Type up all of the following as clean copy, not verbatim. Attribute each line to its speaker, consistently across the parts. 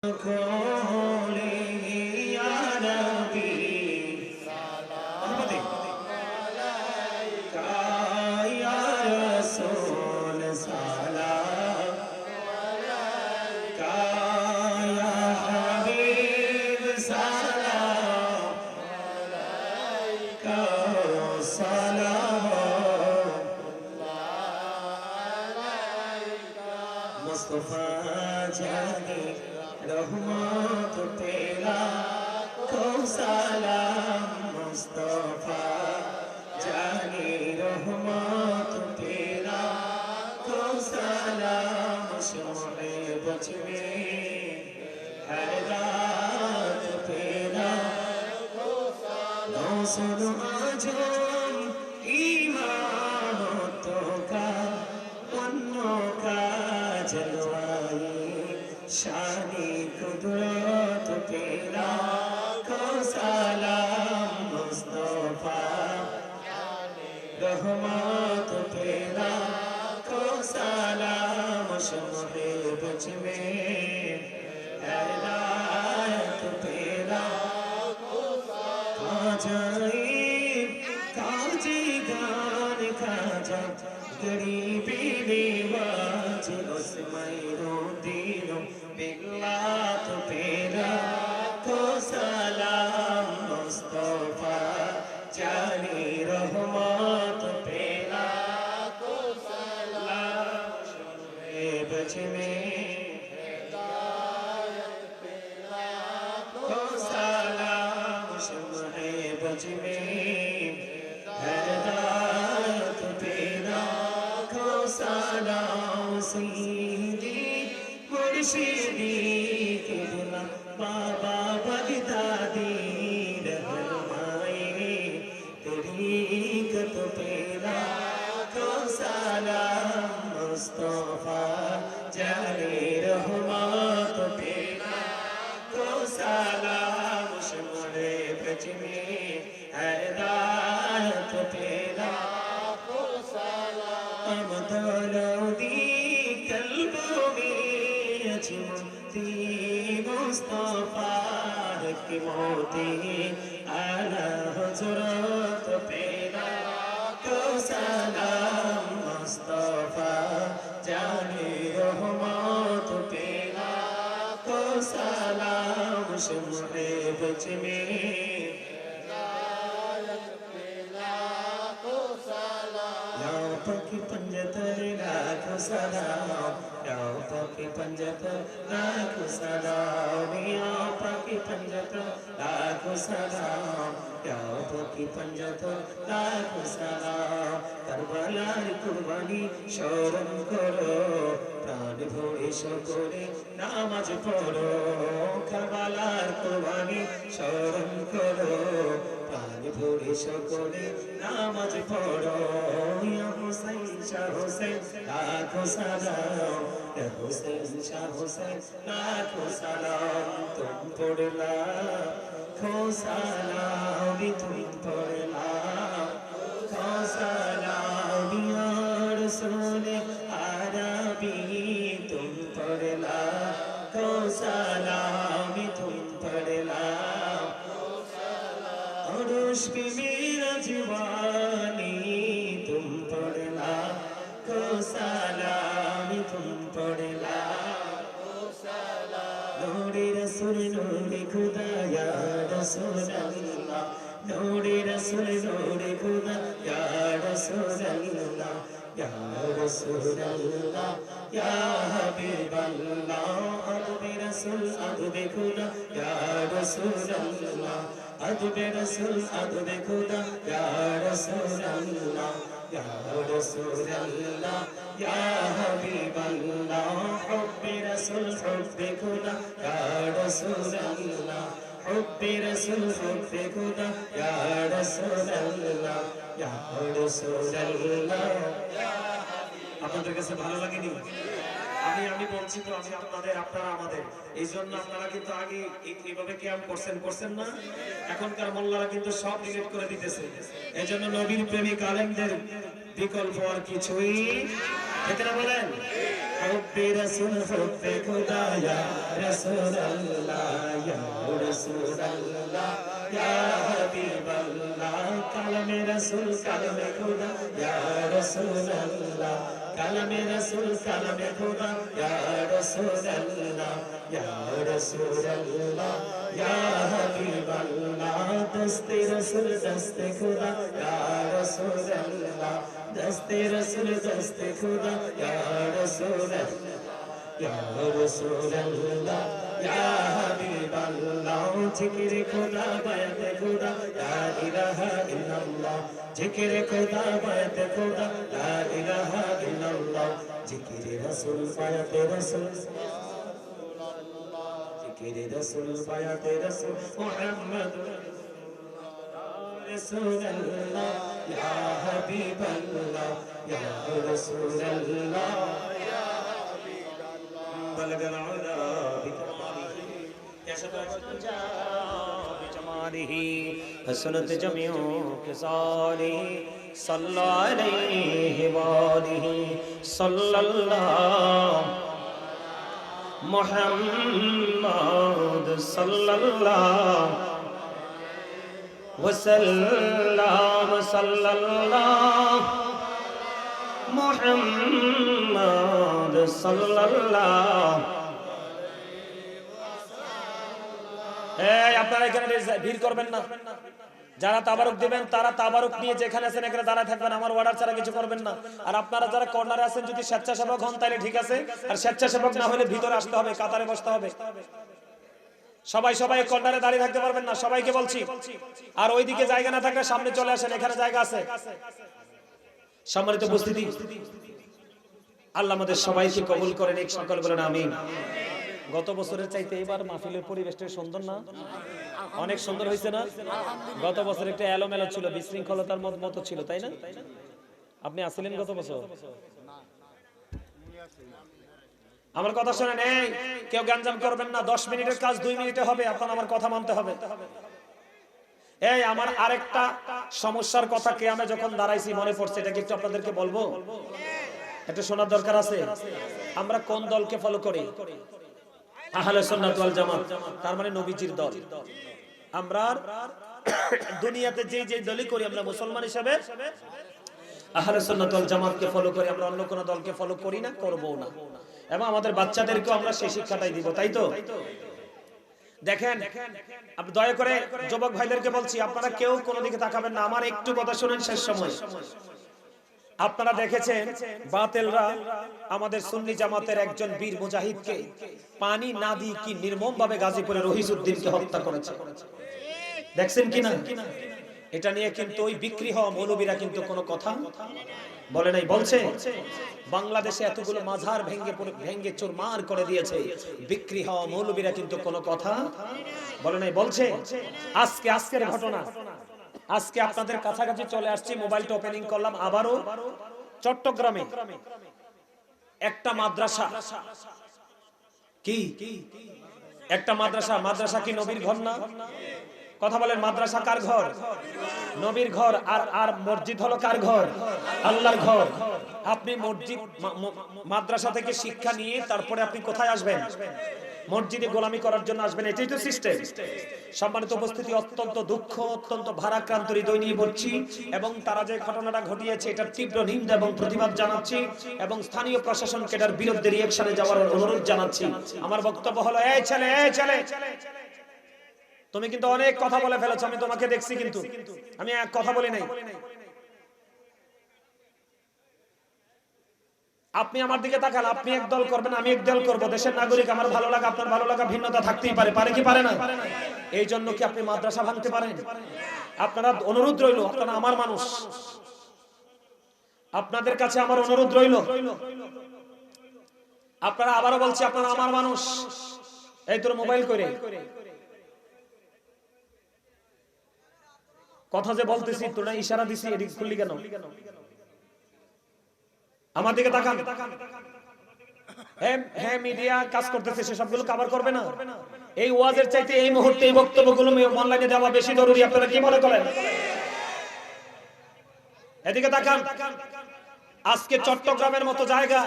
Speaker 1: खोले या नबी सलाम अलैका या रसूल सलाम अलैका या हबीब सलाम अलैका सलाम मुस्तफा जाने रहमत तेरा को सलाम मुस्तफा जाने रहमत तेरा को सलाम शम्मे बच में हर रात तेरा को सलाम सुनो आजम इमामतों का पन्नों का जलवाए शानी कुदरत तेरा को सलाम मुस्तफा रहमत तेरा को सलाम शम्मे बच में हिदायत तेरा को सलाम काजी गान खाजा गरीबी रिवाज उसमें रोंदीनो बिल्लात तेरा को सलाम मुस्तफा जानी रहमत तेरा को सलाम शम्मे बच में हिदायत तेरा को सलाम शम्मे बच में हिदायत तेरा को सलाम सीधी मुर्शिदी किबला बाबा बगदादी रहनुमाए तरीक़त तेरा को सलाम मुस्तफा जाने रहमत तेरा को सलाम शम्मे बच में हिदायत तेरा को सलाम दौलौदी कल्बों में अजमती मुस्तफा की मोती आला हुज़ूरत तेरा को सलाम मुस्तफा जाने रहमत तेरा को सलाम शम्मे बच में पकी पंजतर लाख सलाम याओ पकी पंजतर लाख सलाम याओ पकी पंजतर लाख सलाम याओ पकी पंजतर लाख सलाम करबलार कुर्बानी स्मरण करो प्राण भरे সকলে নামাজ পড়ো করবলার কুরবানি স্মরণ করো প্রাণ ভরে সকলে নামাজ পড়ো ইয়া হুসাইন শাহ হুসাইন লাখো সালাম ইয়া হুসাইন শাহ হুসাইন লাখো সালাম তুম পড়লা খো সালাম তুম পড়লা খো সালাম ইয়া রাসূল আরবি तुम पढ़ला को सलाम तुम पढ़ला अरुश पे मेरा जवानी तुम पढ़ला को सलाम तुम पढ़ला नूरे रसूल नूरे खुदा या रसूल अल्लाह नूरे रसूल नूरे खुदा या रसूल अल्लाह या रसूल अल्लाह या हबीब अल्लाह अदबे रसूल अदबे खुदा या रसूल अल्लाह अदबे रसूल अदबे खुदा या रसूल अल्लाह या रसूल अल्लाह या हबीब अल्लाह हुब्बे रसूल हुब्बे खुदा या रसूल अल्लाह हुब्बे रसूल हुब्बे खुदा या रसूल अल्लाह या रसूल अल्लाह আপনাদের কাছে ভালো লাগেনি আমি বলছি তো আমি আপনাদের আপনারা আমাদের এইজন্য আপনারা কিন্তু আগে এইভাবে কিয়াম করছেন না এখনকার মোল্লারা কিন্তু সব ডিলিট করে দিতেছে এজন্য নবীর প্রেমিক আলেমদের বিকল্প আর কিছুই ঠিক না বলেন हुब्बे रसूल हुब्बे खुदा या रसूल अल्लाह या रसूल अल्लाह या हबीब अल्लाह कलमे रसूल कलमे खुदा या रसूल अल्लाह कलमे रसूल कलमे खुदा या रसूल अल्लाह या रसूल अल्लाह या हबीब अल्लाह दस्ते रसूल दस्ते खुदा या रसूल अल्लाह दस्ते रसूल दस्ते खुदा या रसूल या रसूल अल्लाह या हबीब अल्लाह जिक्र खुदा बात खुदा ला इलाहा इल्लल्लाह जिक्र खुदा बात खुदा ला इलाहा इल्लल्लाह जिक्र रसूल बात रसूल जिक्र रसूल बात रसूल मुहम्मद रसूल अल्लाह या हबीब अल्लाह या रसूल अल्लाह या हबीब अल्लाह बलगल उला बिकमालिही बिजमालिही हसनत जमीउ किसालिही सल्लल्लाहु अलैहि वालिही सल्लल्लाहु मुहम्मद सल्लल्लाहु वसल्लम सल्लल्लाहु मुहम्मद सल्लल्लाहु আপনারা এখানে ভিড় করবেন না যারা তাবারুক দিবেন তারা তাবারুক নিয়ে যেখানে আছেন এখানে দাঁড়ায় থাকবেন আমার অর্ডার ছাড়া কিছু করবেন না আর আপনারা যারা কর্নারে আছেন যদি স্বেচ্ছাসেবক হন তাহলে ঠিক আছে আর স্বেচ্ছাসেবক না হলে ভিতরে আসতে হবে কাতারে বসতে হবে সবাই সবাই কর্নারে দাঁড়িয়ে থাকতে পারবেন না সবাইকে বলছি আর ওইদিকে জায়গা না থাকলে সামনে চলে আসেন এখানে জায়গা আছে সম্মানিত উপস্থিতি আল্লাহ আমাদের সবাইকে কবুল করেন এক সকল বলেন আমিন গত বছরের চাইতে এবার মাহফিলের পরিবেশটা সুন্দর না অনেক সুন্দর হয়েছে না গত বছর একটা এলোমেলো ছিল বিশৃঙ্খলতার মতো ছিল তাই না আপনি আসলেন গত বছর আমার কথা শুনেন এই কেউ গাঞ্জাম করবেন না 10 মিনিটের কাজ 2 মিনিটে হবে আপনার আমার কথা মানতে হবে এই আমার আরেকটা সমস্যার কথা কিয়ামে যখন দাঁড়াইছি মনে পড়ছে এটা কি একটু আপনাদেরকে বলবো এটা শোনার দরকার আছে আমরা কোন দলকে ফলো করি আহলে সুন্নাত ওয়াল জামাত তার মানে নবীজির দল আমরা দুনিয়াতে যে যে দলই করি আমরা মুসলমান হিসেবে আহলে সুন্নাত ওয়াল জামাতকে ফলো করি আমরা অন্য কোন দলকে ফলো করি না করব না এবং আমাদের বাচ্চাদেরকেও আমরা সেই শিক্ষাটাই দিব তাই তো দেখেন আপনি দয়া করে যুবক ভাইদেরকে বলছি আপনারা কেউ কোন দিকে তাকাবেন না আমার একটু কথা শুনেন শেষ সময় আপনারা দেখেছেন বাতিলরা আমাদের সুন্নি জামাতের একজন বীর মুজাহিদকে পানি না দিয়ে কি নির্মমভাবে গাজীপুরের রহিসউদ্দিনকে হত্যা করেছে দেখছেন কিনা এটা নিয়ে কিন্তু ওই বিক্রি হওয়া মৌলবীরা কিন্তু কোনো কথা বলে নাই বলছে বাংলাদেশে এতগুলো মাজার ভেঙ্গে চুরমার করে দিয়েছে বিক্রি হওয়া মৌলবীরা কিন্তু কোনো কথা বলে নাই বলছে আজকের ঘটনা আজকে আপনাদের কাছাকাছি চলে আসছি মোবাইলটা ওপেনিং করলাম আবারও চট্টগ্রামে একটা মাদ্রাসা কি একটা মাদ্রাসা কি নবীর ঘর না কথা বলেন মাদ্রাসা কার ঘর নবীর ঘর আর মসজিদ হলো কার ঘর আল্লাহর ঘর আপনি মসজিদ মাদ্রাসা থেকে শিক্ষা নিয়ে তারপরে আপনি কোথায় আসবেন মসজিদে গোলামি করার জন্য আসবেন এটাই তো সিস্টেম সম্মানিত উপস্থিতি অত্যন্ত দুঃখ অত্যন্ত ভারাক্রান্ত হৃদয় নিয়ে বলছি এবং তারা যে ঘটনাটা ঘটিয়েছে এটার তীব্র নিন্দা এবং প্রতিবাদ জানাচ্ছি এবং স্থানীয় প্রশাসনকে এটার বিরুদ্ধে রিঅ্যাকশনে যাওয়ার অনুরোধ জানাচ্ছি আমার বক্তব্য হলো এই ছেলে তুমি কিন্তু অনেক কথা বলে ফেলেছো আমি তোমাকে দেখছি কিন্তু আমি এক কথা বলি নাই আপনি আমার দিকে তাকান আপনি এক দল করবেন আমি এক দল করব দেশের নাগরিক আমার ভালো লাগা আপনার ভালো লাগা ভিন্নতা থাকতেই পারে কি পারে না এই জন্য কি আপনি মাদ্রাসা ভাঙতে পারেন আপনারা অনুরোধ রইল আপনারা আমার মানুষ আপনাদের কাছে আমার অনুরোধ রইল আপনারা আবারো বলছি আপনারা আমার মানুষ এই তোর মোবাইল করে কথা যে বলতেছি তোরা ইশারা দিছি এদিক খুললি কেন আমার দিকে তাকান হ্যাঁ মিডিয়া কাজ করতেছে সে সবগুলো কভার করবে না এই ওয়াজের চাইতে এই মুহূর্তে এই বক্তব্যগুলো অনলাইনে দেওয়া বেশি জরুরি আপনারা কি মনে করেন এদিকে তাকান
Speaker 2: আজকে চট্টগ্রামের মতো জায়গা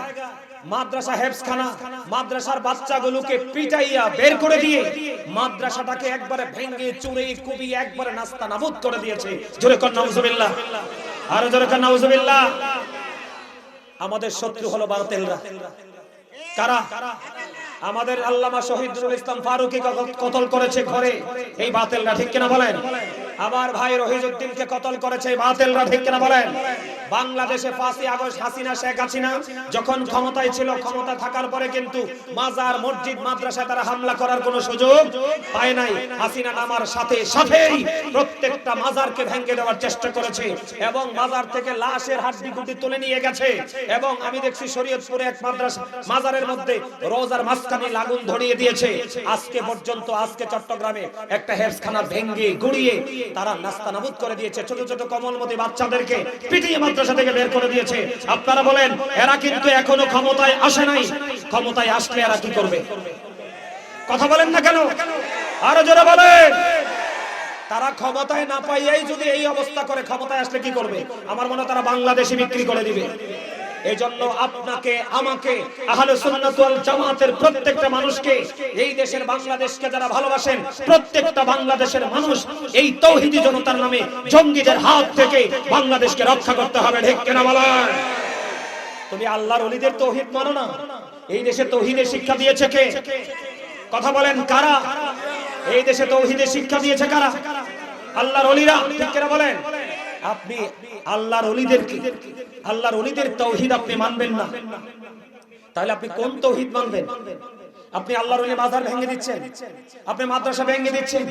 Speaker 2: মাদ্রাসা হেফজখানা মাদ্রাসার বাচ্চাগুলোকে পিটাইয়া বের করে দিয়ে মাদ্রাসাটাকে একবারে ভেঙে চুরে কুবিয়ে একবারে নাস্তানাবুদ করে দিয়েছে। জোরে কর নাউজুবিল্লাহ, আরো জোরে কর নাউজুবিল্লাহ। আমাদের শত্রু হলো বাতিলরা। কারা? আমাদের আল্লামা শহীদুল ইসলাম ফারুকী কতল করেছে ঘরে, এই বাতিলরা, ঠিক কিনা বলেন? আমার ভাই রহিজউদ্দিনকে কতল করেছে এই বাতিলরা, ঠিক কিনা বলেন? বাংলাদেশে 5ই আগস্ট হাসিনা শেখ হাসিনা যখন ক্ষমতায় ছিল, ক্ষমতা থাকার পরে কিন্তু মাজার মসজিদ মাদ্রাসায় তারা হামলা করার কোনো সুযোগ পায় নাই। হাসিনা নামার সাথে সাথেই প্রত্যেকটা মাজারকে ভেঙে দেওয়ার চেষ্টা করেছে এবং মাজার থেকে লাশের হাড্ডি গুটি তুলে নিয়ে গেছে। এবং আমি দেখছি শরীয়তপুরে এক মাদ্রাসা মাজারের মধ্যে রোজার মাঝখানে আগুন ধরিয়ে দিয়েছে। আজকে পর্যন্ত আজকে চট্টগ্রামে একটা হেফজখানা ভেঙে গুড়িয়ে তারা নাস্তানাবুদ করে দিয়েছে। ছোট ছোট কমলমতি বাচ্চাদেরকে পিটিয়ে মাদ্রাসা থেকে বের করে দিয়েছে। আপনারা বলেন, এরা কিন্তু এখনো ক্ষমতায় আসে নাই। ক্ষমতায় আসলে এরা কি করবে? কথা বলেন না কেন? আরো জোরে বলেন। তারা ক্ষমতায় না পাইয়াই যদি এই অবস্থা করে, ক্ষমতায় আসলে কি করবে? আমার মনে হয় তারা বাংলাদেশে বিক্রি করে দিবে। এই জন্য আপনাকে আমাকে আহলে সুন্নাত ওয়াল জামাতের প্রত্যেকটা মানুষকে, এই দেশের বাংলাদেশকে যারা ভালোবাসেন প্রত্যেকটা বাংলাদেশের মানুষ এই তৌহিদি জনতার নামে জঙ্গিদের হাত থেকে বাংলাদেশকে রক্ষা করতে হবে, ঠিক কিনা বলেন? তুমি আল্লাহর ওলিদের তৌহিদ মানো না? এই দেশে তৌহিদের শিক্ষা দিয়েছে কে? কথা বলেন, কারা? এই দেশে তৌহিদের শিক্ষা দিয়েছে কারা? আল্লাহর ওলিরা, ঠিক কিনা বলেন? আপনি আল্লাহর ওলিদের তৌহিদ আপনি মানবেন না, তাহলে আপনি কোন তৌহিদ মানবেন? আপনি আল্লাহর ওলি মাজার ভেঙে দিচ্ছেন, আপনি মাদ্রাসা ভেঙে দিচ্ছেন।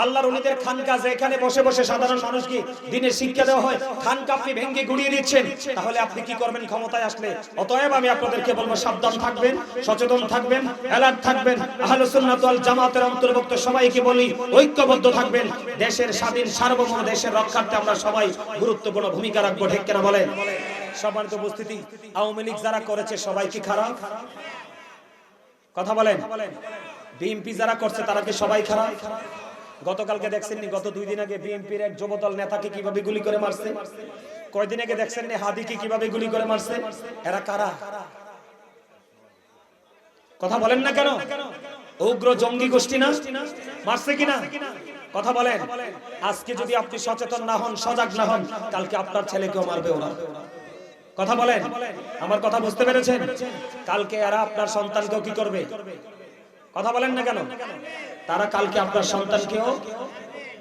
Speaker 2: আল্লাহর ওলিদের খানকা যেখানে বসে বসে সাধারণ মানুষকে দ্বীনের শিক্ষা দেওয়া হয়, খানকা আপনি ভেঙে গুড়িয়ে দিচ্ছেন। তাহলে আপনি কি করবেন ক্ষমতায় আসলে? অতএব আমি আপনাদেরকে বলবো, সাবধান থাকবেন, সচেতন থাকবেন, অ্যালার্ট থাকবেন। আহলে সুন্নাত ওয়াল জামাতের অন্তর্ভুক্ত সবাইকে বলি, ঐক্যবদ্ধ থাকবেন। দেশের স্বাধীন সার্বভৌম দেশের রক্ষার্থে আমরা সবাই গুরুত্বপূর্ণ ভূমিকা রাখবো, ঠিক কিনা বলেন? সম্মানিত উপস্থিতি, আওয়ামী লীগ যারা করেছে সবাই কি খারাপ? কথা বলেন। বিএনপি যারা করছে তারা কি সবাই খারাপ? গতকালকে দেখছেননি, গত 2 দিন আগে বিএনপির এক যুবদল নেতাকে কিভাবে গুলি করে মারছে? কয়দিন আগে দেখছেননি হাদিকে কিভাবে গুলি করে মারছে? এরা কারা? কথা বলেন না কেন? উগ্র জঙ্গি গোষ্ঠী না? মারছে কিনা? কথা বলেন। আজকে যদি আপনি সচেতন না হন, সজাগ না হন, কালকে আপনার ছেলেকেও মারবে ওরা। কথা বলেন, আমার কথা বুঝতে পেরেছেন? কালকে এরা আপনার সন্তানকেও কি করবে? কথা বলেন না কেন? তারা কালকে আপনার সন্তানকেও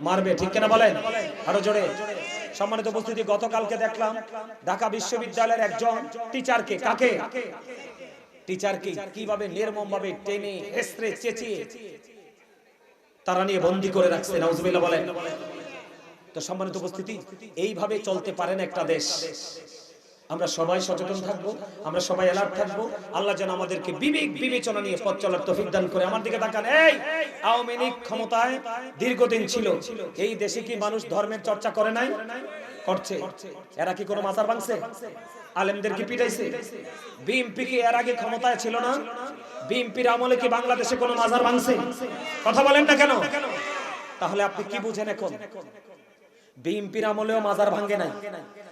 Speaker 2: মারবে, ঠিক কিনা বলেন? আরো জোরে। সম্মানিত উপস্থিতি, গতকালকে দেখলাম ঢাকা বিশ্ববিদ্যালয়ের একজন টিচারকে, কাকে? টিচারকে কিভাবে নির্মমভাবে টেনে হেসড়ে চেঁচিয়ে তারা নিয়ে বন্দী করে রাখছে। নাউজুবিল্লাহ বলেন। তো সম্মানিত উপস্থিতি, এইভাবে চলতে পারে না একটা দেশ। আমরা সবাই সচেতন থাকবো, আমরা সবাই অ্যালার্ট থাকবো। আল্লাহ যেন আমাদেরকে বিবেক বিবেচনা নিয়ে পথ চলার তৌফিক দান করে। আমার দিকে তাকান। এই আওয়ামী লীগ ক্ষমতায় দীর্ঘদিন ছিল, এই দেশে কি মানুষ ধর্মের চর্চা করে নাই? করছে। এরা কি কোনো মাজার ভাঙছে? আলেমদের কি পিটাইছে? বিএনপি কি এর আগে ক্ষমতায় ছিল না? বিএনপির আমলে কি বাংলাদেশে কোনো মাজার ভাঙছে? কথা বলেন না কেন? তাহলে আপনি কি বুঝেন এখন? বিএনপির আমলেও মাজার ভাঙে নাই,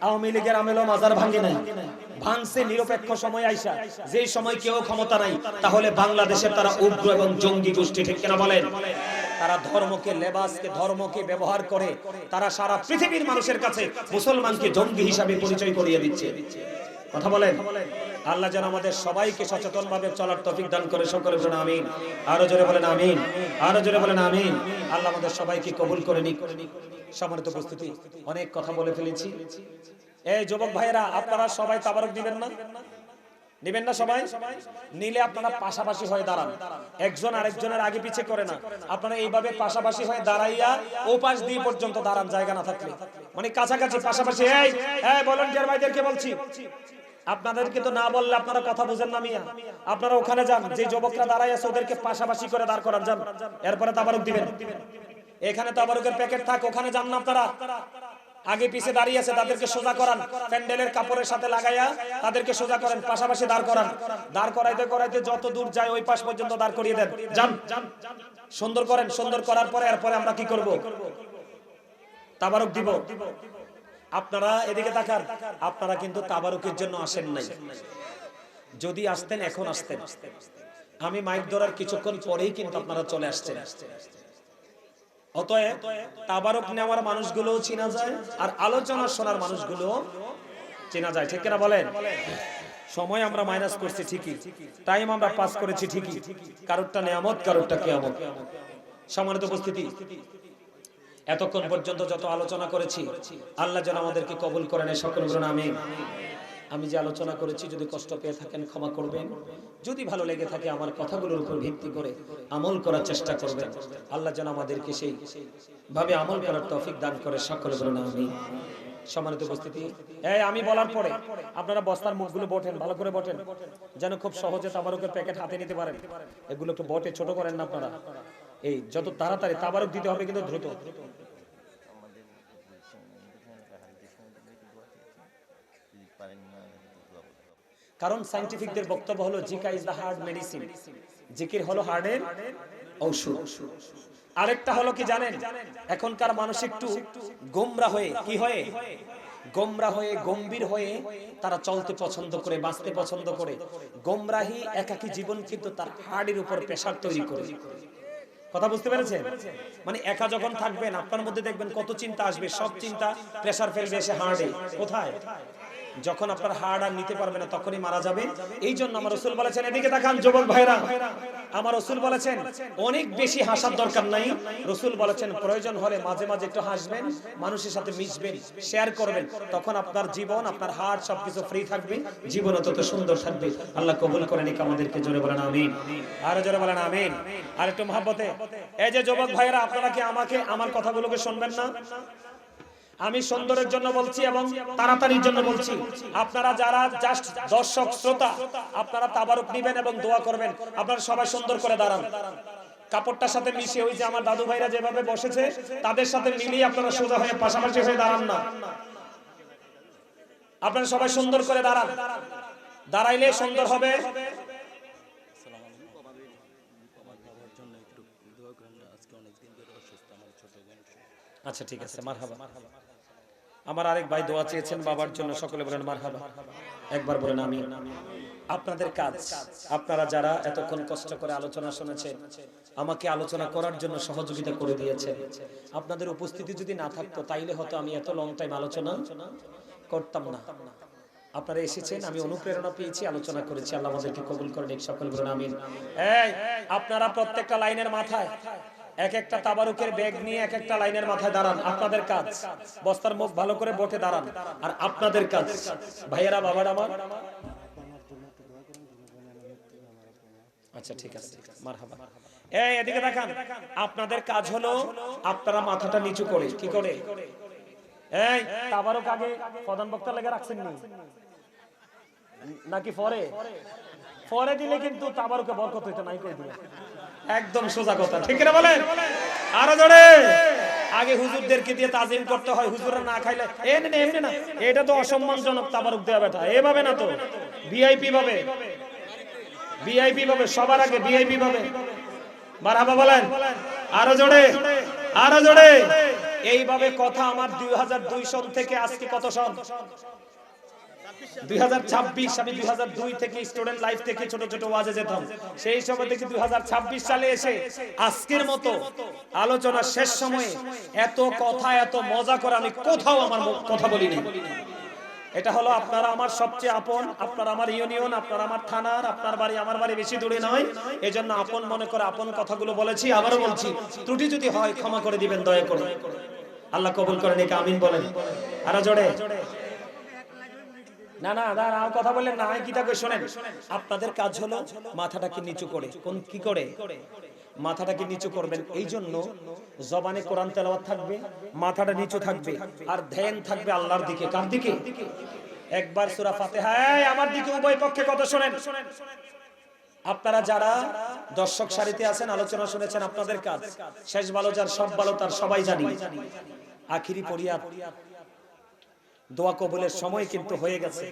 Speaker 2: আওয়ামী লীগের আমলেও মাজার ভাঙে নাই। ভাঙছে নিরপেক্ষ সময় আইসা, যেই সময় কেউ ক্ষমতা নাই। তাহলে বাংলাদেশের তারা উগ্র এবং জঙ্গি গোষ্ঠী, ঠিক কিনা বলেন? তারা ধর্মকে, লেবাসকে, ধর্মকে ব্যবহার করে তারা সারা পৃথিবীর মানুষের কাছে মুসলমানকে জঙ্গি হিসাবে পরিচয় করিয়ে দিচ্ছে। কথা বলেন। আল্লাহ যেন আমাদের সবাইকে সচেতন ভাবে চলার তৌফিক দান করে। সকলে বলেন আমিন। আরো জোরে বলেন আমিন। আরো জোরে বলেন আমিন। আল্লাহ আমাদের সবাইকে কবুল করে নিক। সম্মানিত উপস্থিতি, অনেক কথা বলে ফেলেছি। এই যুবক ভাইয়েরা, আপনারা সবাই তাবারক দিবেন না? নিবেন না সবাই? নিলে আপনারা পাশাপাশি হয়ে দাঁড়ান, একজন আরেকজনের আগে পিছে করে না। আপনারা এইভাবে পাশাপাশি হয়ে দাঁড়াইয়া ও পাশ দিয়ে পর্যন্ত দাঁড়ান, জায়গা না থাকলে, মানে কাছাকাছি পাশাপাশি। এই ভলান্টিয়ার ভাইদেরকে বলছি, আপনাদেরকে তো না বললে আপনারা কথা বুঝেন না মিয়া। আপনারা ওখানে যান, যে যুবকরা দাঁড়ায় আছে ওদেরকে পাশাপাশি করে দাঁড় করান, যান। এরপরে তাবারক দিবেন। এখানে তাবারকের প্যাকেট থাক, ওখানে যান না আপনারা। আগে পিছে দাঁড়িয়ে আছে তাদেরকে সোজা করান, প্যান্ডেলের কাপড়ের সাথে লাগাইয়া তাদেরকে সোজা করেন, পাশাপাশি দাঁড় করান। দাঁড় করাইতে করাইতে যত দূর যায় ওই পাশ পর্যন্ত দাঁড় করিয়ে দেন, যান। সুন্দর করেন। সুন্দর করার পরে এরপরে আমরা কি করব? তাবারক দিব। আপনারা এদিকে তাকান, আপনারা কিন্তু তাবারুকের জন্য আসেন নাই। যদি আসতেন এখন আসতেন। আমি মাইক ধরার কিছুক্ষণ পরেই কিন্তু আপনারা চলে আসছেন। অতএব তাবারুক নেওয়ার মানুষগুলো চেনা যায়, আর আলোচনা শোনার মানুষগুলো চেনা যায়, ঠিক কিনা বলেন? সময় আমরা মাইনাস করছি ঠিকই, টাইম আমরা পাস করেছি ঠিকই, কারোরটা নিয়ামত কারোরটা কিয়ামত। সম্মানিত উপস্থিতি, এতক্ষণ পর্যন্ত যত আলোচনা করেছি আল্লাহ যেন আমাদেরকে কবুল করেন, সকল বলুন আমিন। আমি যে আলোচনা করেছি যদি কষ্ট পেয়ে থাকেন ক্ষমা করবেন, যদি ভালো লেগে থাকে আমার কথাগুলোর উপর ভিত্তি করে আমল করার চেষ্টা করবেন। আল্লাহ যেন আমাদেরকে সেই ভাবে আমল করার তৌফিক দান করে, সকলে বলুন আমিন। সম্মানিত উপস্থিতি, আমি বলার পরে আপনারা বস্তার মুখগুলো বটেন, ভালো করে বটেন, যেন খুব সহজে তাবারুকের প্যাকেট হাতে নিতে পারেন। এগুলো একটু বটে, ছোট করেন না আপনারা। এই যত তাড়াতাড়ি তাবারুক দিতে হবে কিন্তু দ্রুত। কারণ সায়েন্টিফিকদের বক্তব্য হলো Zika is the hard medicine, জিকির হলো হার্টের ঔষধ। আরেকটা হলো কি জানেন, এখনকার মানুষ একটু গোমরা হয়ে, কি হয়ে, গোমরা হয়ে, গম্ভীর হয়ে তারা চলতে পছন্দ করে, বাঁচতে পছন্দ করে। গোমরাহি একাকী জীবন কিন্তু তার হার্টের উপর প্রেসার তৈরি করে। কথা বুঝতে পেরেছেন? মানে একা যখন থাকবেন আপনার মধ্যে দেখবেন কত চিন্তা আসবে, সব চিন্তা প্রেসার ফেলবে এসে হার্টে। কোথায়? যখন আপনার হার্ট আর নিতে পারবে না তখনই মারা যাবে। এই জন্য আমার রাসূল বলেছেন, এদিকে তাকান যুবক ভাইরা, আমার রাসূল বলেছেন অনেক বেশি হাসার দরকার নাই। রাসূল বলেছেন প্রয়োজন হলে মাঝে মাঝে একটু হাসবেন, মানুষের সাথে মিশবেন, শেয়ার করবেন, তখন আপনার জীবন, আপনার হার্ট সবকিছু ফ্রি থাকবে, জীবন তত সুন্দর থাকবে। আল্লাহ কবুল করেন আমাদেরকে, জোরে বলেন আমিন, আরো জোরে বলেন আমিন। আর একটু মহব্বতে, এই যে যুবক ভাইরা, আপনারা কি আমাকে আমার কথাগুলোকে শুনবেন না? আমি সুন্দরের জন্য বলছি এবং তাড়াতাড়ির জন্য বলছি। আপনারা যারা জাস্ট দর্শক শ্রোতা, আপনারা তাবারুক নেবেন এবং দোয়া করবেন। আপনারা সবাই সুন্দর করে দাঁড়ান, কাপড়টার সাথে মিশে, ওই যে আমার দাদু ভাইরা যেভাবে বসেছে তাদের সাথে মিলিয়ে আপনারা সোজা হয়ে পাশাপাশি হয়ে দাঁড়ান না। আপনারা সবাই সুন্দর করে দাঁড়ান, দাঁড়াইলে সুন্দর হবে। আচ্ছা ঠিক আছে, মারহাবা। আমার আরেক ভাই দোয়া চেয়েছেন বাবার জন্য, সকলে বলেন মারহাবা, একবার বলেন আমিন। আপনাদের কাজ, আপনারা যারা এতক্ষণ কষ্ট করে আলোচনা শুনেছেন, আমাকে আলোচনা করার জন্য সহযোগিতা করে দিয়েছেন, আপনাদের উপস্থিতি যদি না থাকতো তাইলে হয়তো আমি এত লং টাইম আলোচনা করতাম না। আপনারা এসেছেন, আমি অনুপ্রেরণা পেয়েছি, আলোচনা করেছি। আল্লাহ আমাদেরকে কবুল করেন, সকলে বলেন আমিন। এই আপনারা প্রত্যেকটা লাইনের মাথায় এক একটা তাবারুকের ব্যাগ নিয়ে এক একটা লাইনের মাথায় দাঁড়ান। আপনাদের কাজ বস্তার মুখ ভালো করে বটে দাঁড়ান। আর আপনাদের কাজ ভাইয়েরা, বাবার আমার, আচ্ছা ঠিক আছে, মারহাবা। এই এদিকে দেখান, আপনাদের কাজ হলো আপনারা মাথাটা নিচু করে, কি করে, এই তাবারুক আগে প্রধান বক্তা লেগে রাখছেন নাকি পরে? পরে দিলে কিন্তু তাবারুকে বরকত হইতো নাই, কই দিলেন? একদম সোজা কথা, ঠিক না বলেন? আরো জোরে। আগে হুজুরদেরকে দিয়ে তাজিম করতে হয়, হুজুররা না খাইলে এমনি না, এটা তো অসম্মানজনক তাবারুক দেওয়া বেটা, এভাবে না তো, ভিআইপি ভাবে, ভিআইপি ভাবে, সবার আগে ভিআইপি ভাবে। মারহাবা বলেন, আরো জোরে, আরো জোরে। এইভাবে কথা আমার 2002 সন থেকে আজকে কত সন? 2026। আমি 2002 থেকে স্টুডেন্ট লাইফ থেকে ছোট ছোট ওয়াজে যেতাম, সেই সময় থেকে 2026 সালে এসে আজকের মতো আলোচনা শেষ সময়ে এত কথা, এত মজা করে আমি কোথাও আমার কথা বলিনি। এটা হলো আপনারা আমার সবচেয়ে আপন, আপনারা আমার ইউনিয়ন, আপনারা আমার থানার, আপনার বাড়ি আমার বাড়ি বেশি দূরে নয়, এজন্য আপন মনে করে আপন কথাগুলো বলেছি। আবারও বলছি, ত্রুটি যদি হয় ক্ষমা করে দিবেন দয়া করে। আল্লাহ কবুল করেন, একে আমিন বলেন, আরো জোরে। না না দাঁড়াও, কথা বললেন না, কি থাকবে শোনেন। আপনাদের কাজ হলো মাথাটাকে নিচু করে, কোন কি করে মাথাটাকে নিচু করবেন। এই জন্য জবানে কোরআন তেলাওয়াত থাকবে, মাথাটা নিচু থাকবে, আর ধ্যান থাকবে আল্লাহর দিকে। কার দিকে? একবার সূরা ফাতিহা, আমার দিকে উভয় পক্ষে কথা শোনেন। আপনারা যারা দর্শক সারিতে আছেন, আলোচনা শুনেছেন, আপনাদের কাজ শেষ ভালো যার সব ভালো তার, সবাই জানি। আখিরি পরিয়াত, দোয়া কবুলের সময় কিন্তু হয়ে গেছে।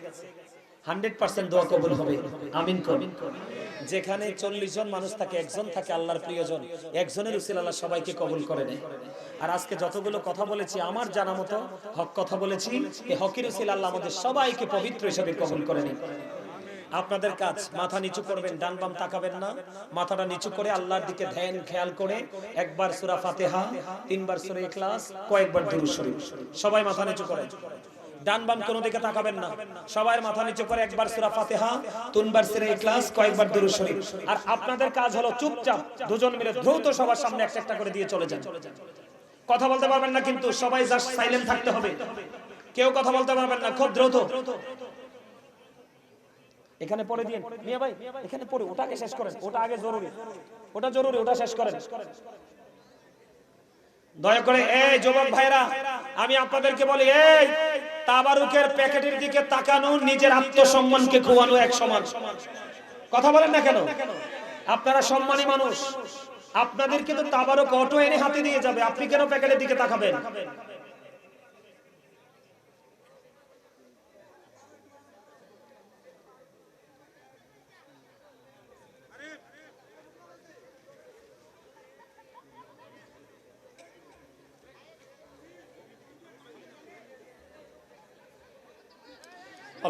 Speaker 2: 100% দোয়া কবুল হবে, আমিন করুন। যেখানে 40 জন মানুষ থাকে, একজন থাকে আল্লাহর প্রিয়জন, একজনের উসিলা আল্লাহ সবাইকে কবুল করে নেয়। আর আজকে যতগুলো কথা বলেছি আমার জানা মতো হক কথা বলেছি, এই হকের উসিলা আল্লাহ আমাদের সবাইকে পবিত্র হিসেবে কবুল করে নেয়। আপনাদের কাজ মাথা নিচু করবেন, ডান বাম তাকাবেন না, মাথাটা নিচু করে আল্লাহর দিকে ধ্যান খেয়াল করে একবার সূরা ফাতিহা, 3 বার সূরা ইখলাস, কয়েকবার দুরূদ শরীফ। সবাই মাথা নিচু করেন, ডান বাম কোনো দিকে তাকাবেন না, সবাই মাথা নিচু করে একবার সূরা ফাতিহা, 3 বার সূরা ইখলাস, কয়েকবার দুরূদ শরীফ। আর আপনাদের কাজ হলো চুপচাপ দুজন মিলে দ্রুত সবার সামনে একটা একটা করে দিয়ে চলে যান। কথা বলতে পারবেন না কিন্তু, সবাই জাস্ট সাইলেন্ট থাকতে হবে, কেউ কথা বলতে পারবেন না, খুব দ্রুত। এখানে পড়ে দিন মিয়া ভাই, এখানে পড়ে ওটাকে শেষ করেন, ওটা আগে জরুরি, ওটা জরুরি, ওটা শেষ করেন দয়া করে। এই যুবক ভাইরা, আমি আপনাদেরকে বলি, এই তাবারুকের প্যাকেটের দিকে তাকানো নিজের আত্মসম্মানকে খোয়ানো এক সমান। কথা বলেন না কেন? আপনারা সম্মানী মানুষ, আপনাদেরকে তো তাবারুক অটো এনে হাতে দিয়ে যাবে, আপনি কেন প্যাকেটের দিকে তাকাবেন?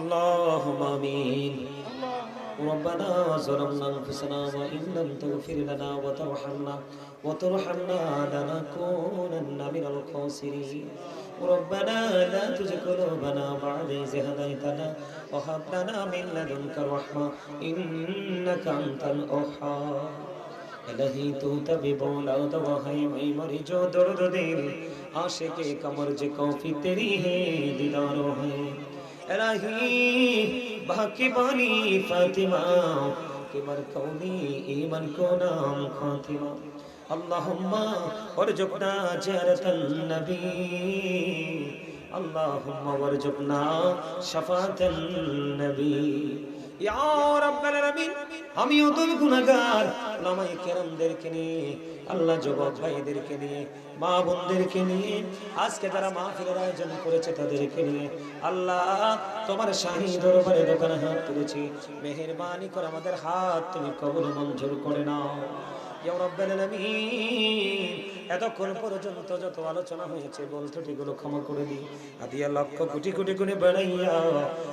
Speaker 2: اللهم آمين. ربنا ظلمنا أنفسنا وإن لم تغفر لنا وترحمنا لنكونن من الخاسرين. ربنا لا تزغ قلوبنا بعد إذ هديتنا وهب لنا من لدنك رحمة إنك أنت الوهاب. الہی تو طبیب اولاد وہی میں مری جو درد دل عاشق کمر جو کوفی تیری ہے دیدارو ہے. الہی باقی بانی فاطمہ کمر کونی ایمن کو نام خاتمہ. اللہم ارزقنا زیارت النبی اللہم ارزقنا شفاعت النبی. ইয়া রাব্বাল আলামিন, আমিও তো গুনাহগার, ওলামায়ে কেরামদেরকে নিয়ে, আল্লাহ যুবক ভাইদেরকে নিয়ে, মা বোনদেরকে নিয়ে, আজকে যারা মাহফিলের আয়োজন করেছে তাদেরকে নিয়ে, আল্লাহ তোমার শাহী দরবারে দোকানে হাত তুলেছি, মেহেরবানি করে আমাদের হাত তুমি কবুল মঞ্জুর করে নাও। ইয়া রাব্বাল আলামিন, এতক্ষণ পর্যন্ত যত আলোচনা হয়েছে ভুল ত্রুটিগুলো ক্ষমা করে দিই। আদিয়া লক্ষ কোটি কোটি গুণে বাড়াইয়া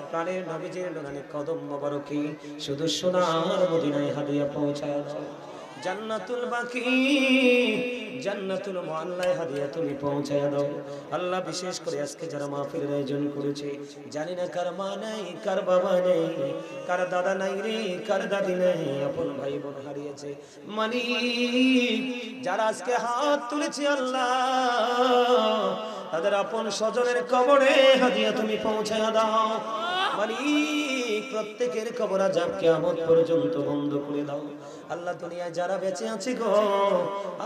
Speaker 2: প্রাণের নবীজির নুরানি কদম মোবারকে শুধু সোনার মদিনায় হাদিয়া পৌঁছায় দাও। জান্নাতুল বাকি, জান্নাতুল মুআল্লায় হাদিয়া তুমি পৌঁছায় দাও। আল্লাহ বিশেষ করে আজকে যারা মাহফিলের আয়োজন করেছে, জানি না কার মা নাই, কার বাবা নেই, কার দাদা নাই রে, কার দাদি নেই, আপন ভাই বোন হারিয়েছে। মালিক, যারা আজকে হাত তুলেছে আল্লাহ, তাদের আপন স্বজনের কবরে হাদিয়া তুমি পৌঁছায় দাও। মালিক, প্রত্যেকের কবর আযাব কিয়ামত পর্যন্ত বন্ধ করে দাও। আল্লাহ দুনিয়ায় যারা বেঁচে আছে গো,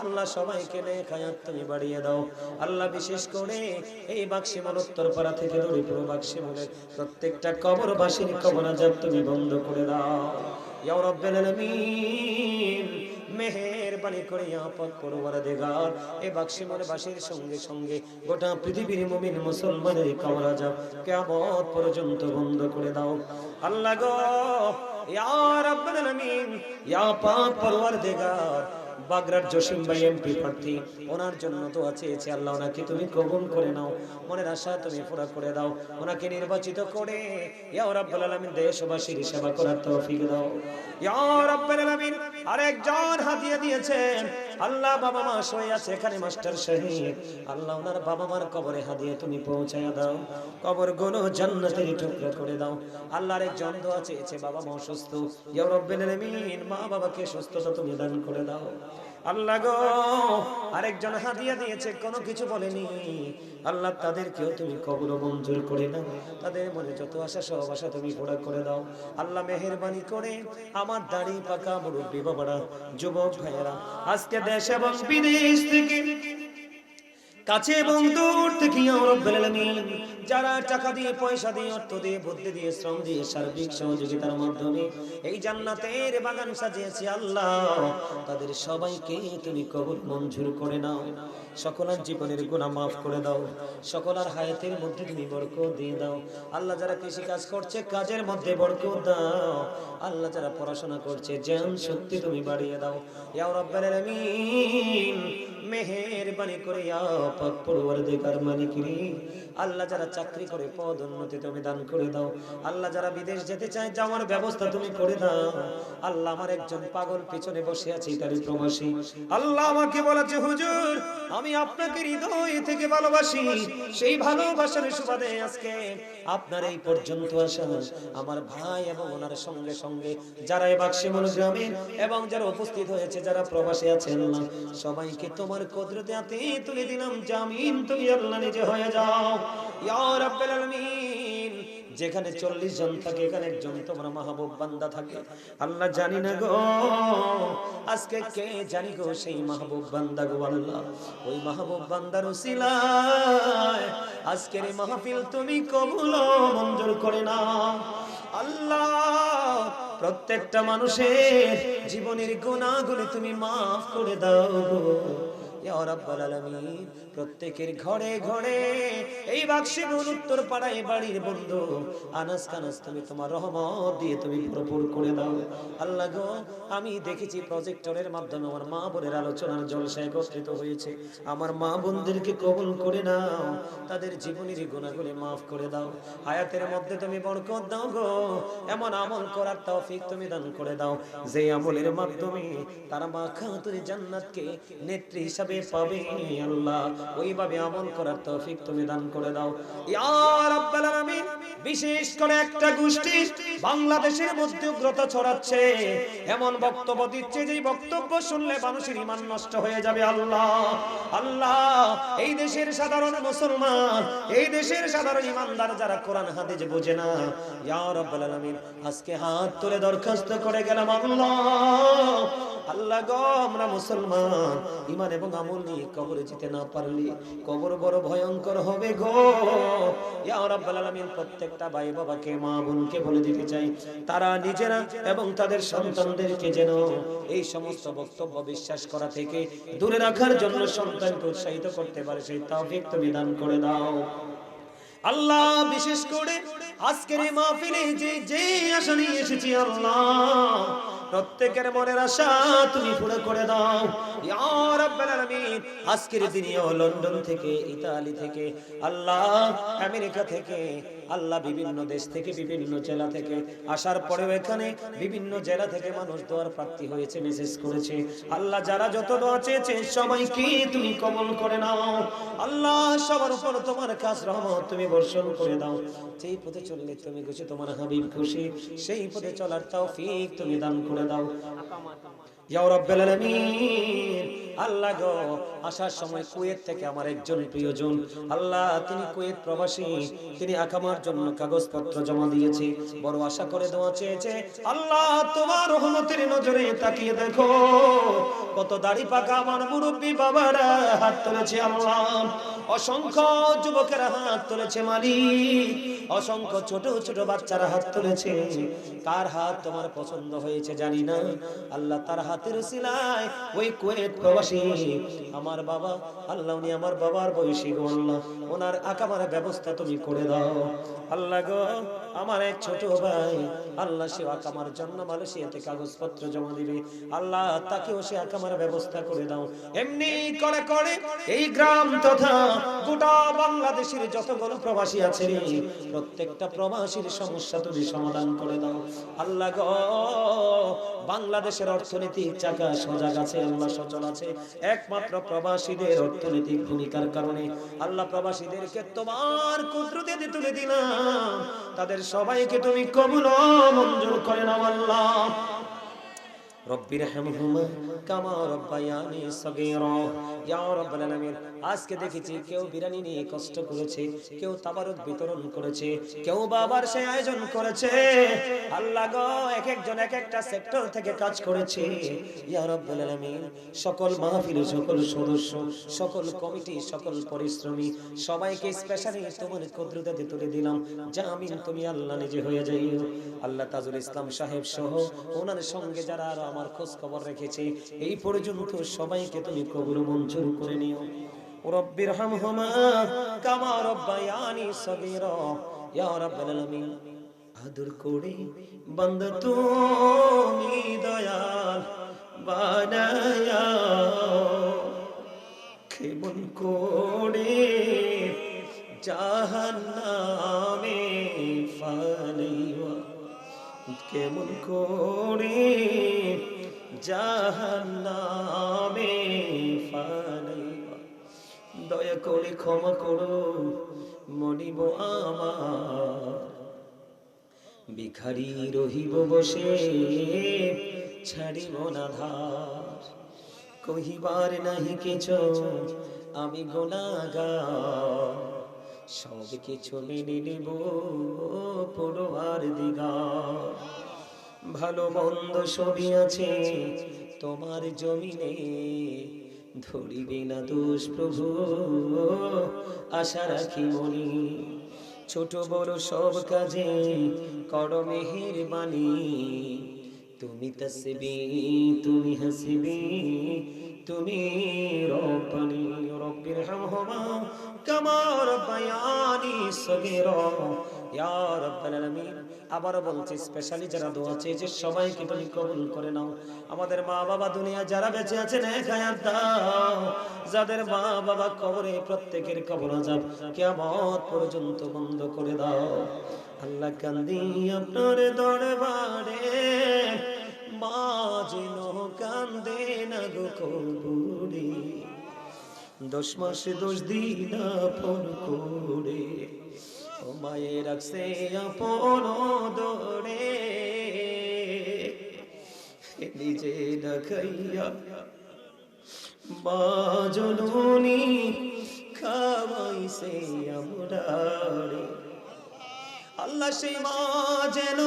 Speaker 2: আল্লাহ সবাইকে নেক হায়াত তুমি বাড়িয়ে দাও। আল্লাহ বিশেষ করে এই বাক্সিমল উত্তরপাড়া থেকে দড়িপুর বাক্সিমলের প্রত্যেকটা কবরবাসীর কবর আযাব তুমি বন্ধ করে দাও। ইয়া রাব্বাল আলামিন, মেহেরবানি করে আপন পরওয়ারদিগার এই বাক্সিমল বাসীর সঙ্গে সঙ্গে গোটা পৃথিবীর মুমিন মুসলমানের কবর আযাব কিয়ামত পর্যন্ত বন্ধ করে দাও। আল্লাহ গো, ইয়া রাব্বাল আলামিন, ইয়া পাক পরওয়ারদিগার, বাগরার জসিম ভাই এমপি প্রার্থী, ওনার জন্য দোয়া চেয়েছি, আল্লাহ ওনাকে তুমি কবুল করে নাও, মনের আশা তুমি পুরা করে দাও। ওনাকে নির্বাচিত করে ইয়া রাব্বুল আলামিন দেশবাসীর সেবা করার তৌফিক দাও। ইয়া রাব্বুল আলামিন, আরেকজন হাদিয়া দিয়েছেন, আল্লাহ বাবা মা শুয়ে আছে এখানে, মাস্টার শহীদ, আল্লাহ ওনার বাবা মার কবরে হাদিয়া তুমি পৌঁছায়া দাও, কবরগুলো জান্নাতের টুকরা করে দাও। আল্লাহ আরেকজন দোয়া চেয়েছে, বাবা মা অসুস্থ, ইয়া রাব্বুল আলামিন মা বাবাকে সুস্থতা তুমি দান করে দাও। আল্লাহ গো, আরেকজন হাদিয়া দিয়েছে, কোনো কিছু বলেনি, আল্লাহ তাদেরকেও তুমি কবুল মঞ্জুর করে নাও, তাদের মনে যত আশা সব আশা তুমি পুরা করে দাও। আল্লাহ মেহেরবানি করে আমার দাড়ি পাকা মুরব্বি বাবারা, যুবক ভাইয়েরা, আজকে দেশ এবং বিদেশ থেকে কাছে এবং দূর থেকে ইয়া রাব্বুল আলামিন যারা টাকা দিয়ে পয়সা দিয়ে অর্থ দিয়ে বুদ্ধি দিয়ে শ্রম দিয়ে সার্বিক সহযোগিতার মাধ্যমে এই জান্নাতের বাগান সাজিয়েছে আল্লাহ তাদের সবাইকে তুমি কবুল মঞ্জুর করে নাও সকলের জীবনের গুনাহ মাফ করে দাও সকলের হায়াতের মধ্যে তুমি বরকত দিয়ে দাও আল্লাহ যারা কৃষি কাজ করছে কাজের মধ্যে বরকত দাও আল্লাহ যারা পড়াশোনা করছে জ্ঞান শক্তি তুমি বাড়িয়ে দাও ইয়া রাব্বুল আলামিন মেহেরবানি করে ইয়া পাক পরওয়ারদিগার মালিকিনী আল্লাহ যারা চাকরি করে পদ উন্নতি তুমি দান করে দাও আল্লাহ যারা বিদেশ যেতে চায় যাওয়ার ব্যবস্থা তুমি করে দাও আল্লাহ আমার একজন পাগল পিছনে বসে আছে তারই প্রবাসী আল্লাহ আমাকে বলেছে হুজুর আমি আপনাকে হৃদয় থেকে ভালোবাসি সেই ভালোবাসার সুবাদে আজকে আপনার এই পর্যন্ত আসা আমার ভাই এবং ওনার সঙ্গে সঙ্গে যারা এই বাক্সিমল গ্রামে এবং যারা উপস্থিত হয়েছে যারা প্রবাসী আছেন আল্লাহ সবাইকে তোমার কুদরতে হাতে তুলে দিলাম জামিন তুমি আল্লাহ নিজে হয়ে যাও ইয়া রাব্বুল আলামিন যেখানে 40 জন থাকে এখানে একজন তোমার মাহবুব বান্দা থাকে আল্লাহ জানি না গো আজকে কে জানি গো সেই মাহবুব বান্দা গো আল্লাহ ওই মাহবুব বান্দার উসিলায় আজকের এই মাহফিল তুমি কবুল ও মঞ্জুর করে নাও আল্লাহ প্রত্যেকটা মানুষের জীবনের গুনাহগুলো তুমি maaf করে দাও গো ইয়া রাব্বুল আলামিন প্রত্যেকের ঘরে ঘরে এই বাক্সে উত্তর পাড়ায় বাড়ির বন্ধু আনাস কানাস তুমি তোমার রহমত দিয়ে তুমি ভরপুর করে দাও আল্লাহ গো আমি দেখেছি প্রজেক্টরের মাধ্যমে আমার মা বোনের আলোচনার জলসায় একত্রিত হয়েছে আমার মা বোনদেরকে কবুল করে নাও তাদের জীবনের গুনাহগুলো maaf করে দাও হায়াতের মধ্যে তুমি বরকত দাও গো এমন আমল করার তৌফিক তুমি দান করে দাও যে আমলের মাধ্যমে তারা মাখাতুল জান্নাতকে নেত্রী হিসাবে পাবে আল্লাহ ওইভাবে আমল করার তৌফিক তুমি দান করে দাও ইয়া রাব্বুল আলামিন বিশেষ করে একটা গোষ্ঠী বাংলাদেশের মধ্যে উগ্রতা ছড়াচ্ছে এমন বক্তব্য দিচ্ছে যে বক্তব্য শুনলে মানুষের ঈমান নষ্ট হয়ে যাবে আল্লাহ আল্লাহ এই দেশের সাধারণ মুসলমান এই দেশের সাধারণ ঈমানদার যারা কোরআন হাদিস বোঝে না ইয়া রাব্বুল আলামিন আজকে হাত তুলে দরখাস্ত করে গেলাম আল্লাহ আল্লাহ গো আমরা মুসলমান ঈমান এবং আমল নিয়ে কবরে যেতে না পারলে কবর বড় ভয়ঙ্কর হবে গো ইয়া রাব্বুল আলামিন প্রত্যেকটা ভাই বাবাকে মা বোনকে বলে দিতে চাই তারা নিজেরা এবং তাদের সন্তানদেরকে যেন এই সমস্ত বক্তব্য বিশ্বাস করা থেকে দূরে রাখার জন্য সন্তানকে উৎসাহিত করতে পারে সেই তৌফিক তুমি দান করে দাও আল্লাহ বিশেষ করে আজকের এই মাহফিলে যে আশা নিয়ে এসেছি আল্লাহ প্রত্যেকের মনের আশা তুমি পুরো করে দাও ইয়া রাব্বুল আলামিন আজকের দিনে লন্ডন থেকে ইতালি থেকে আল্লাহ আমেরিকা থেকে আল্লাহ বিভিন্ন দেশ থেকে বিভিন্ন জেলা থেকে আসার পরেও এখানে বিভিন্ন জেলা থেকে মানুষ দোয়ার প্রার্থী হয়েছে মেসেজ করেছে আল্লাহ যারা যত দোয়া চেয়েছে সবাইকে তুমি কবুল করে নাও আল্লাহ সবার উপর তোমার খাস রহমত তুমি বর্ষণ করে দাও যেই পথে চললে তুমি খুশি তোমার হাবিব খুশি সেই পথে চলার তৌফিক তুমি দান করে দাও ইয়া রাব্বুল আলামিন আল্লাহ গো আসার সময় কুয়েত থেকে আমার একজন প্রিয়জন আল্লাহ তিনি কুয়েত প্রবাসী তিনি আকামার জন্য কাগজপত্র জমা দিয়েছে বড় আশা করে দোয়া চেয়েছে আল্লাহ তোমার রহমতের নজরে তাকিয়ে দেখো কত দাড়ি পাকা আমার মুরব্বি বাবারা হাত তুলেছে আল্লাহ অসংখ্য যুবকেরা হাত তুলেছে মালিক অসংখ্য ছোট ছোট বাচ্চারা হাত তুলেছে কার হাত তোমার পছন্দ হয়েছে জানি না আল্লাহ তার হাতের উসিলায় ওই কুয়েত প্রবাসী আমার বাবা আল্লাহ উনি আমার বাবার বয়সী গো আল্লাহ ওনার আকামার ব্যবস্থা তুমি করে দাও আল্লাহ গো আমার এক ছোট ভাই আল্লাহ সে আকামার জন্য মালয়েশিয়াতে কাগজপত্র জমা দিবে আল্লাহ তাকেও সে আকামার ব্যবস্থা করে দাও এমনি করে করে এই গ্রাম তথা গোটা বাংলাদেশের যতগুলো প্রবাসী আছে প্রত্যেকটা প্রবাসীর সমস্যা তুমি সমাধান করে দাও আল্লাহ গো বাংলাদেশের অর্থনৈতিক চাকা সজাগ আছে আল্লাহ সচল আছে একমাত্র প্রবাসীদের অর্থনৈতিক ভূমিকার কারণে আল্লাহ প্রবাসীদেরকে তোমার কুদরতে তুলে দিলাম তাদের সবাইকে তুমি কবুল ও মঞ্জুর করে নাও আল্লাহ রব্বির হামহুমা কামা রব্বায়ানি সগীরা। ইয়া রাব্বাল আলামিন, আজকে দেখেছি কেউ বিরিয়ানি নিয়ে কষ্ট করেছে, কেউ তাবারুক বিতরণ করেছে, কেউ বাবার সেই আয়োজন করেছে। আল্লাহ গো, এক একজন এক একটা সেক্টর থেকে কাজ করেছে। ইয়া রাব্বাল আলামিন, সকল মাহফিল, সকল সদস্য, সকল কমিটি, সকল পরিশ্রমী সবাইকে স্পেশালি তোমার কুদরতে তুলে দিলাম। জামিন তুমি আল্লাহ নিজে হয়ে যাইও। আল্লাহ তাজুল ইসলাম সাহেব সহ ওনার সঙ্গে যারা আরো আমার খোঁজ খবর রেখেছে এই পর্যন্ত সবাইকে তুমি কবুল মঞ্জুর করে নিও। রব্বির হামহুমা কামা রব্বায়ানি সগীরা। ইয়া রাব্বাল আলামিন, আদর করে বান্দা তুমি দয়াল বানায়া, কেমন করে জাহান্নামে ফালাইয়া, কেমন করে জাহান্নামে ফালাইয়া। দয়া করে ক্ষমা করো মনিব আমার, ভিখারি রহিব বসে ছাড়িব না ধার। কহিবার নাহি কিছু আমি গুনাহগার, সব কিছু মেনে নেব পরওয়ার দিগার। ভালো মন্দ সবই আছে তোমার জমিনে, ধরিবে না দোষ প্রভু আশা রাখি মনি। ছোট বড় সব কাজে করো মেহেরবানি, তুমি তাসবি তুমি হাসবি তুমি রব্বানি। রব্বির হামহুমা কামা রব্বায়ানি সগীরা। ইয়া রাব্বাল আলামিন, আবার বলছি স্পেশালি যারা দোয়া চেয়েছে সবাইকে তুমি কবুল করে নাও। আমাদের মা বাবা দুনিয়া যারা বেঁচে আছেন এক হায়াত দাও, যাদের মা বাবা কবরে প্রত্যেকের কবর আযাব কিয়ামত পর্যন্ত বন্ধ করে দাও। আল্লাহ কান্দি আপনার দরবারে, মা যেন কান্দে না গো কবরে। 10 মাস 10 দিন আপন করে ও মায়ে রাখছে আপন দরে, নিজে না খাইয়া মা জননী খাওয়াইছে আমরারে। আল্লাহ সেই মা যেন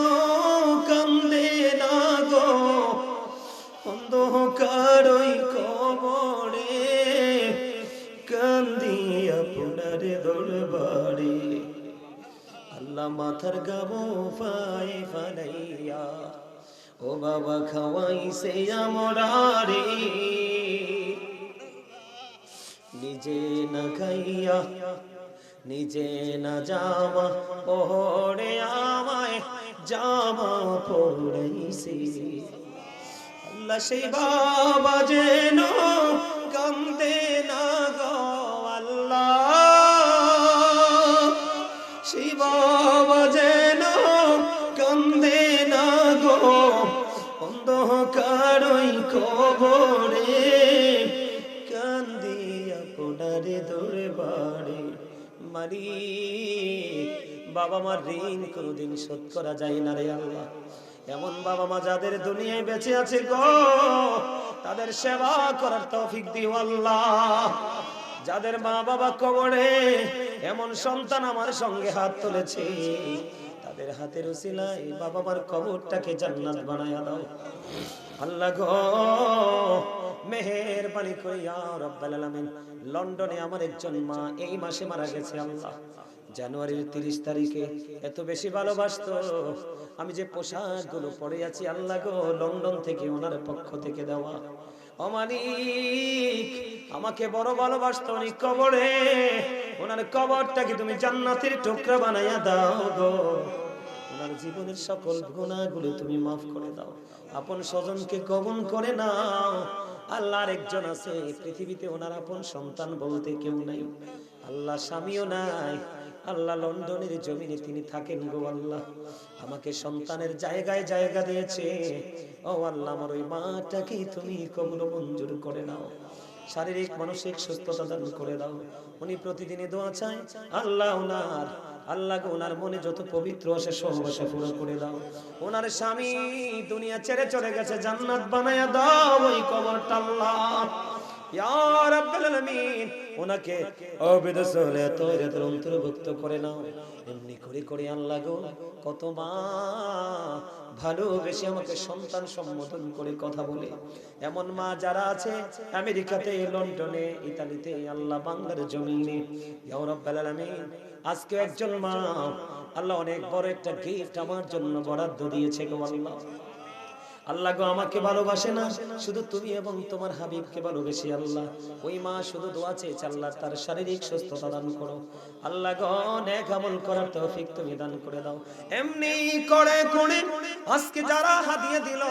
Speaker 2: কান্দে না গো অন্ধকার ওই কবরে, কান্দি আপনার দরবারে। আল্লাহ মাথার গাবো পায়ে ফালাইয়া ও বাবা খাওয়াইছে আমরারে, নিজে না খাইয়া নিজে না জামা পরে আমায় জামা পরাইছে। আল্লাহ সেই বাবা যেন কান্দে না গো আল্লাহ, সেই বাবা যেন কান্দে না গো অন্ধকার ওই কবরে, কান্দি আপনার দরবারে। মারি বাবা মার ঋণ কোনদিন শোধ করা যায় না রে আল্লাহ। এমন বাবা মা যাদের দুনিয়ায় বেঁচে আছে গো, তাদের সেবা করার তৌফিক দিও আল্লাহ। যাদের মা বাবা কবরে, এমন সন্তান আমার সঙ্গে হাত তুলেছে, তাদের হাতের উসিলায় বাবা মার কবরটাকে জান্নাত বানায়া দাও আল্লাহ গো। মেহেরবানি করে ইয়া রাব্বাল আলামিন, লন্ডনে আমার একজন মা এই মাসে মারা গেছে আল্লাহ। জানুয়ারির 30 তারিখে এত বেশি ভালোবাসতো, আমি যে পোশাকগুলো পরে আছি আল্লাহ গো লন্ডন থেকে ওনার পক্ষ থেকে দেওয়া। ও মালিক, আমাকে বড় ভালোবাসতো উনি কবরে, ওনার কবরটাকে তুমি জান্নাতের টুকরা বানাইয়া দাও গো। ওনার জীবনের সকল গুনাহগুলো তুমি মাফ করে দাও। আপন স্বজনকে কবুল করে নাও আল্লাহর একজন আছে পৃথিবীতে, ওনার আপন সন্তান বলতে কেউ নাই আল্লাহ, স্বামীও নাই আল্লাহ, লন্ডনের জমিনে তিনি থাকেন গো আল্লাহ। আমাকে সন্তানের জায়গায় জায়গা দিয়েছে ও আল্লাহ, আমার ওই মাটাকে তুমি কবুল মঞ্জুর করে নাও, শারীরিক মানসিক সুস্থতা দান করে দাও। উনি প্রতিদিনই দোয়া চায় আল্লাহ, ওনার আল্লাহ গো ওনার মনে যত পবিত্র আছে সহবাসা পুরো করে দাও। ওনার স্বামী দুনিয়া ছেড়ে চলে গেছে, জান্নাত বানায়া দাও ওই কবরটা আল্লাহ ইয়া রাব্বুল আলামিন। ওনাকে আবিদ সালাতের অন্তর্ভুক্ত করে নাও। এমনি করে করে আল্লাহ গো কত মা ভালোবেসে আমাকে সন্তান সম্বোধন করে কথা বলে, এমন মা যারা আছে আমেরিকাতে, লন্ডনে, ইতালিতে, আল্লাহ বাংলার জমিনে, ইয়া রাব্বুল আলামিন আজকে একজন মা আল্লাহ অনেক বড় একটা গিফট আমার জন্য বরাদ্দ দিয়েছে গো আল্লাহ। আল্লাহ গো আমাকে ভালোবাসে না, শুধু তুমি এবং তোমার হাবিবকে ভালোবেসে আল্লাহ ওই মা শুধু দোয়া চেয়েছে আল্লাহ তার শারীরিক সুস্থতা দান করো। আল্লাহ গো নেক আমল করার তৌফিক তুমি দান করে দাও। এমনি করে করে আজকে যারা হাদিয়া দিল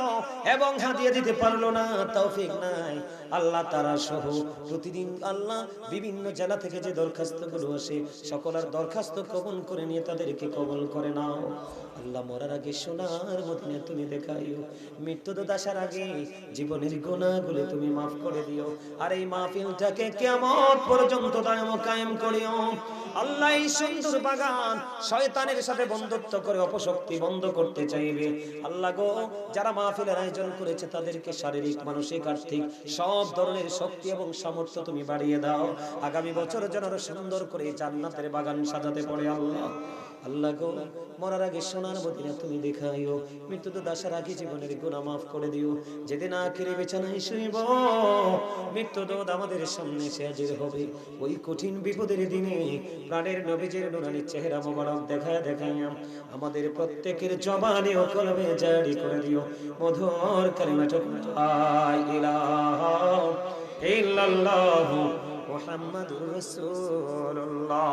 Speaker 2: এবং হাদিয়া দিতে পারলো না, তৌফিক নাই আল্লাহ, তারা সহ প্রতিদিন আল্লাহ বিভিন্ন জেলা থেকে যে দরখাস্তগুলো আসে সকলের দরখাস্ত কবুল করে নিয়ে তাদেরকে কবুল করে নাও। আল্লাহ মরার আগে সোনার মদিনা তুমি দেখাইও, মৃত্যু আসার আগে জীবনের গুনাহগুলো তুমি মাফ করে দিও। আর এই মাহফিলটাকে কিয়ামত পর্যন্ত কায়েম করিও আল্লাহ। এই সুন্দর বাগান শয়তানের সাথে বন্ধুত্ব করে অপশক্তি বন্ধ করতে চাইবে আল্লাহ গো, যারা মাহফিলের আয়োজন করেছে তাদেরকে শারীরিক, মানসিক, আর্থিক সব ধরনের শক্তি এবং সামর্থ্য তুমি বাড়িয়ে দাও। আগামী বছর যেন আরো সুন্দর করে জান্নাতের বাগান সাজাতে পারে আল্লাহ। আল্লাহ গো মরার আগে সোনার মদিনা তুমি দেখাইও, মৃত্যু আসার আগে জীবনের গুনাহ মাফ করে দিও। যেদিন আখিরে বিছানায় শুইব, মৃত্যু আমাদের সামনে এসে হাজির হবে, ওই কঠিন বিপদের দিনে প্রাণের নবীজির নুরানি চেহারা মোবারক দেখায় দেখাইয়া আমাদের প্রত্যেকের জবানে ও কলবে জারি করে দিও মধুর কালিমাটা লা ইলাহা ইল্লাল্লাহু মুহাম্মাদুর রাসূলুল্লাহ।